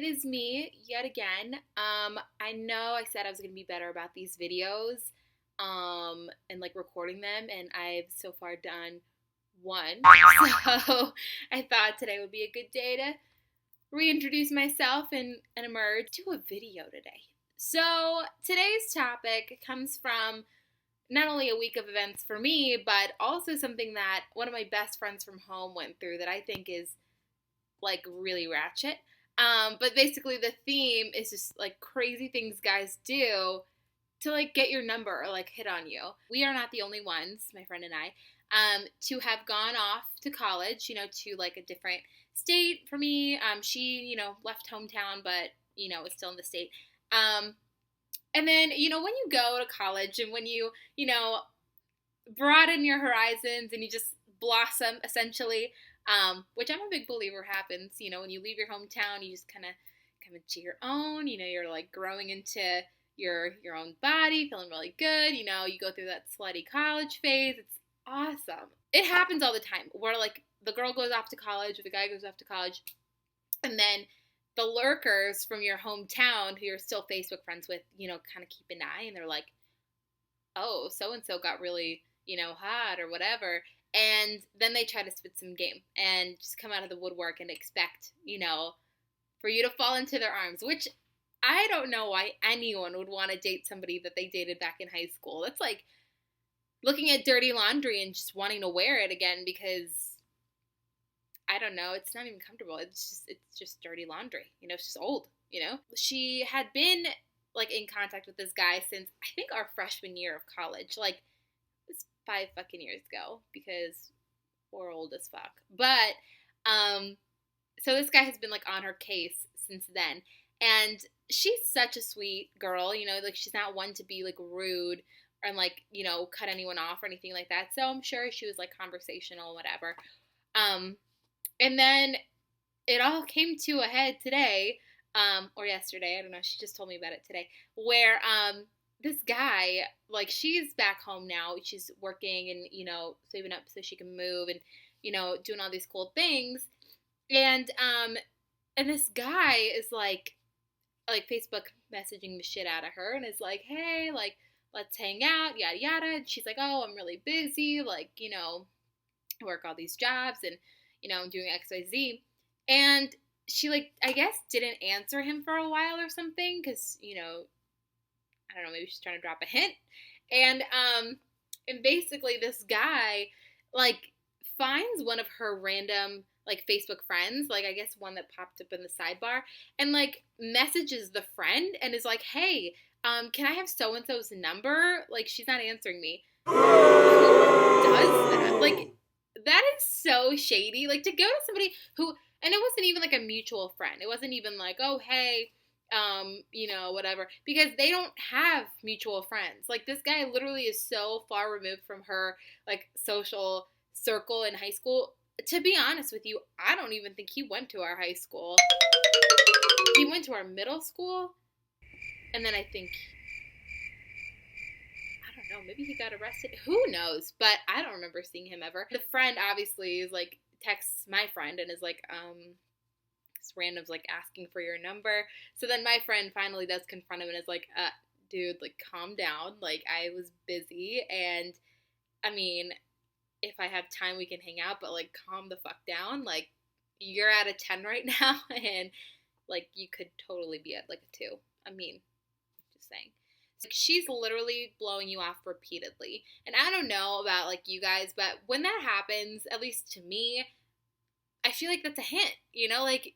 It is me yet again. I know I said I was going to be better about these videos, and like recording them, and I've so far done one. So I thought today would be a good day to reintroduce myself and emerge to a video today. So today's topic comes from not only a week of events for me, but also something that one of my best friends from home went through that I think is like really ratchet. But basically the theme is just like crazy things guys do to like get your number or like hit on you. We are not the only ones, my friend and I, to have gone off to college, to like a different state for me. She, left hometown, but, is still in the state. And then, when you go to college and when you broaden your horizons and you just blossom essentially, which I'm a big believer happens. When you leave your hometown, you just kind of come into your own. You're like growing into your own body, feeling really good. You go through that slutty college phase. It's awesome. It happens all the time where like the girl goes off to college or the guy goes off to college, and then the lurkers from your hometown who you're still Facebook friends with, kind of keep an eye, and they're like, oh, so and so got really, hot or whatever. And then they try to spit some game and just come out of the woodwork and expect, for you to fall into their arms, which I don't know why anyone would want to date somebody that they dated back in high school. That's like looking at dirty laundry and just wanting to wear it again because, I don't know, it's not even comfortable. It's just dirty laundry. It's just old, She had been like in contact with this guy since I think our freshman year of college. Like, it's 5 fucking years ago because we're old as fuck. But so this guy has been like on her case since then, and she's such a sweet girl. Like she's not one to be like rude and like cut anyone off or anything like that. So I'm sure she was like conversational, whatever. And then it all came to a head today, or yesterday. I don't know. She just told me about it today, where this guy, like, she's back home now. She's working and, saving up so she can move and, doing all these cool things. And this guy is like Facebook messaging the shit out of her and is like, hey, like, let's hang out, yada, yada. And she's like, oh, I'm really busy. Like, I work all these jobs and, I'm doing X, Y, Z. And she, like, I guess didn't answer him for a while or something because, I don't know, maybe she's trying to drop a hint. And basically this guy, like, finds one of her random, like, Facebook friends, like, I guess one that popped up in the sidebar, and, like, messages the friend and is like, hey, can I have so-and-so's number? Like, she's not answering me. Who does that? Like, that is so shady. Like, to go to somebody who, and it wasn't even, like, a mutual friend. It wasn't even like, oh, hey, whatever, because they don't have mutual friends. Like, this guy literally is so far removed from her, like, social circle in high school. To be honest with you, I don't even think he went to our high school. He went to our middle school, and then I think, I don't know, maybe he got arrested. Who knows? But I don't remember seeing him ever. The friend obviously is, like, texts my friend and is like, random's like asking for your number. So then my friend finally does confront him and is like, dude, like, calm down. Like, I was busy, and I mean, if I have time we can hang out, but like, calm the fuck down. Like, you're at a 10 right now, and like, you could totally be at like a 2. I mean, just saying. Like, she's literally blowing you off repeatedly. And I don't know about like you guys, but when that happens, at least to me, I feel like that's a hint, like,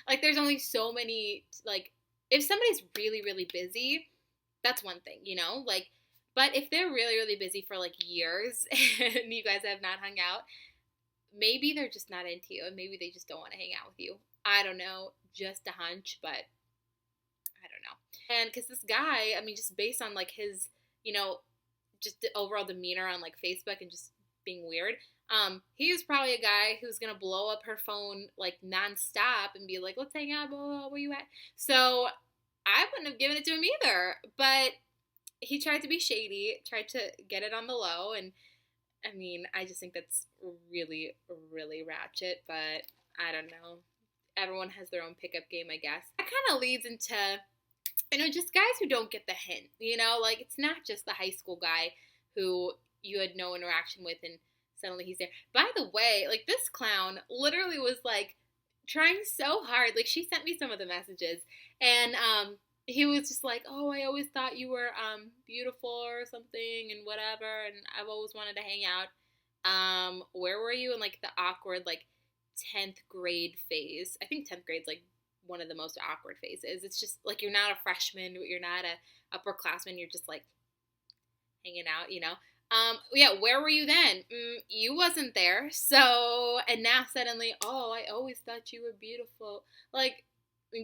like there's only so many, like, if somebody's really, really busy, that's one thing, like, but if they're really, really busy for like years and you guys have not hung out, maybe they're just not into you and maybe they just don't want to hang out with you. I don't know, just a hunch, but I don't know. And because this guy, I mean, just based on like his, just the overall demeanor on like Facebook and just being weird, he was probably a guy who's gonna blow up her phone like nonstop and be like, let's hang out, blah, blah, blah, where you at? So I wouldn't have given it to him either, but he tried to be shady, tried to get it on the low, and I mean, I just think that's really, really ratchet, but I don't know. everyone has their own pickup game, I guess. That kind of leads into, just guys who don't get the hint, like it's not just the high school guy who you had no interaction with and suddenly he's there. By the way, like this clown literally was like trying so hard. Like she sent me some of the messages and he was just like, "Oh, I always thought you were beautiful or something and whatever, and I've always wanted to hang out." Where were you in like the awkward like 10th grade phase? I think 10th grade's like one of the most awkward phases. It's just like you're not a freshman, you're not a upperclassman, you're just like hanging out. Yeah, where were you then? You wasn't there. So, and now suddenly, oh, I always thought you were beautiful. Like,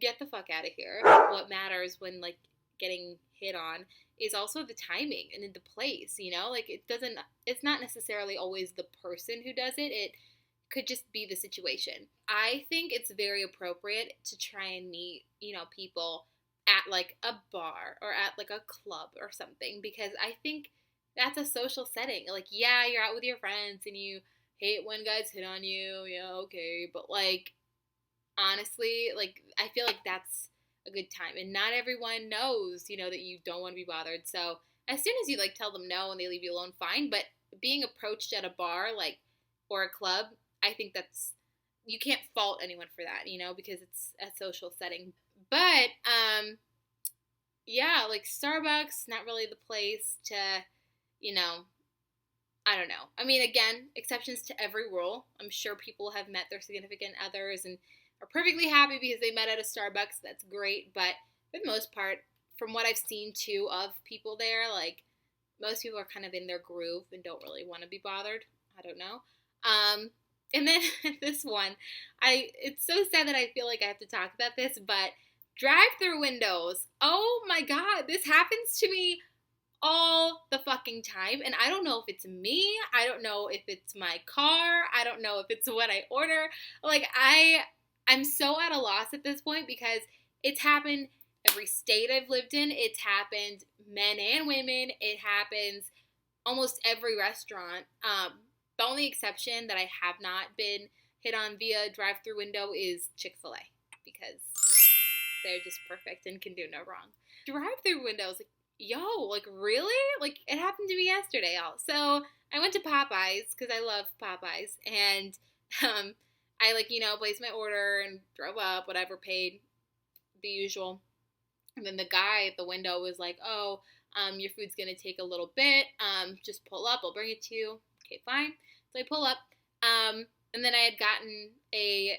get the fuck out of here. What matters when, like, getting hit on is also the timing and the place. Like, it's not necessarily always the person who does it. It could just be the situation. I think it's very appropriate to try and meet, people at, like, a bar or at, like, a club or something because I think that's a social setting. Like, yeah, you're out with your friends and you hate when guys hit on you. Yeah, okay. But, like, honestly, like, I feel like that's a good time. And not everyone knows, that you don't want to be bothered. So, as soon as you, like, tell them no and they leave you alone, fine. But being approached at a bar, like, or a club, I think you can't fault anyone for that, because it's a social setting. But, yeah, like, Starbucks, not really the place to I don't know. I mean, again, exceptions to every rule. I'm sure people have met their significant others and are perfectly happy because they met at a Starbucks. That's great. But for the most part, from what I've seen too of people there, like most people are kind of in their groove and don't really want to be bothered. I don't know. And then this one, it's so sad that I feel like I have to talk about this, but drive-through windows. Oh my God, this happens to me all the fucking time. And I don't know if it's me. I don't know if it's my car. I don't know if it's what I order. Like, I'm so at a loss at this point because it's happened every state I've lived in. It's happened men and women. It happens almost every restaurant. The only exception that I have not been hit on via drive-through window is Chick-fil-A because they're just perfect and can do no wrong. Drive-through windows, like, yo, like, really? Like, it happened to me yesterday, y'all. So, I went to Popeyes, because I love Popeyes, and, I, like, placed my order and drove up, whatever, paid the usual, and then the guy at the window was like, "Oh, your food's gonna take a little bit, just pull up, I'll bring it to you." Okay, fine. So I pull up, and then I had gotten a,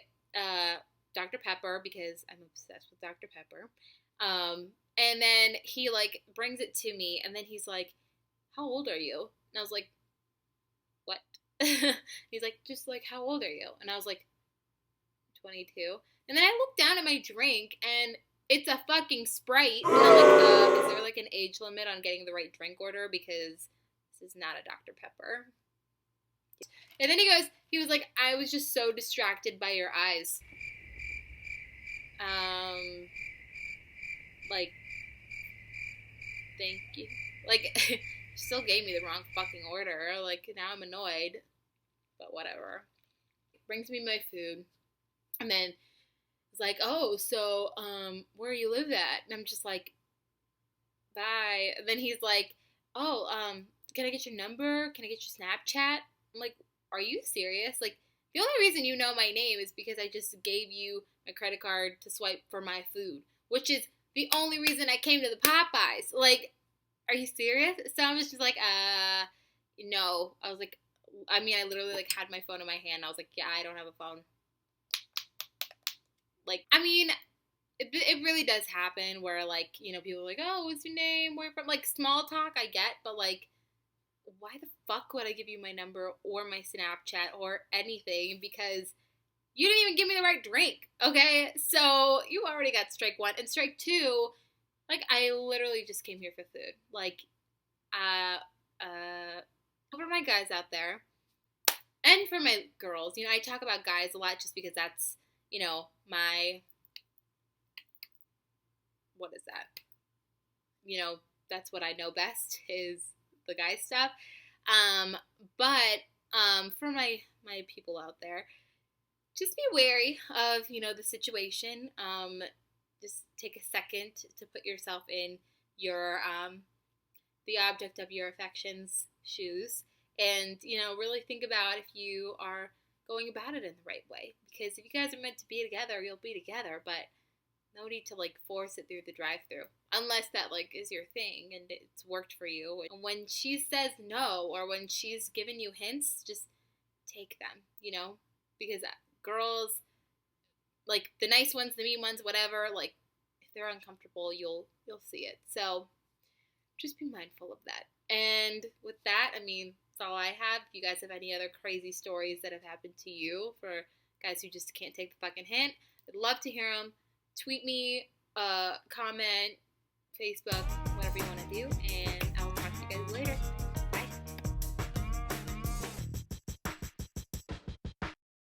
Dr. Pepper, because I'm obsessed with Dr. Pepper, and then he, like, brings it to me, and then he's like, "How old are you?" And I was like, "What?" He's like, "Just, like, how old are you?" And I was like, 22. And then I looked down at my drink, and it's a fucking Sprite. And I'm like, is there, like, an age limit on getting the right drink order? Because this is not a Dr. Pepper. And then he was like, "I was just so distracted by your eyes." Like, thank you. Like, still gave me the wrong fucking order. Like, now I'm annoyed. But whatever. Brings me my food. And then it's like, "Oh, so, where you live at?" And I'm just like, "Bye." And then he's like, "Oh, can I get your number? Can I get your Snapchat?" I'm like, "Are you serious? Like, the only reason you know my name is because I just gave you my credit card to swipe for my food, which is the only reason I came to the Popeyes. Like, are you serious?" So I was just like, no. I was like, I mean, I literally, like, had my phone in my hand. I was like, "Yeah, I don't have a phone." Like, I mean, it really does happen where, like, people are like, "Oh, what's your name? Where you from?" Like, small talk, I get, but, like, why the fuck would I give you my number or my Snapchat or anything? Because you didn't even give me the right drink, okay? So you already got strike one. And strike two, like, I literally just came here for food. Like, for my guys out there, and for my girls, I talk about guys a lot just because that's, my, what is that? That's what I know best is the guy stuff. But for my people out there, just be wary of, the situation. Just take a second to put yourself in your the object of your affection's shoes, and really think about if you are going about it in the right way. Because if you guys are meant to be together, you'll be together, but no need to like force it through the drive-through unless that like is your thing and it's worked for you. And when she says no, or when she's given you hints, just take them, because girls, like the nice ones, the mean ones, whatever, like if they're uncomfortable, you'll see it. So just be mindful of that. And with that, I mean, that's all I have. If you guys have any other crazy stories that have happened to you, for guys who just can't take the fucking hint, I'd love to hear them. Tweet me, comment, Facebook, whatever you want to do, and I'll talk to you guys later.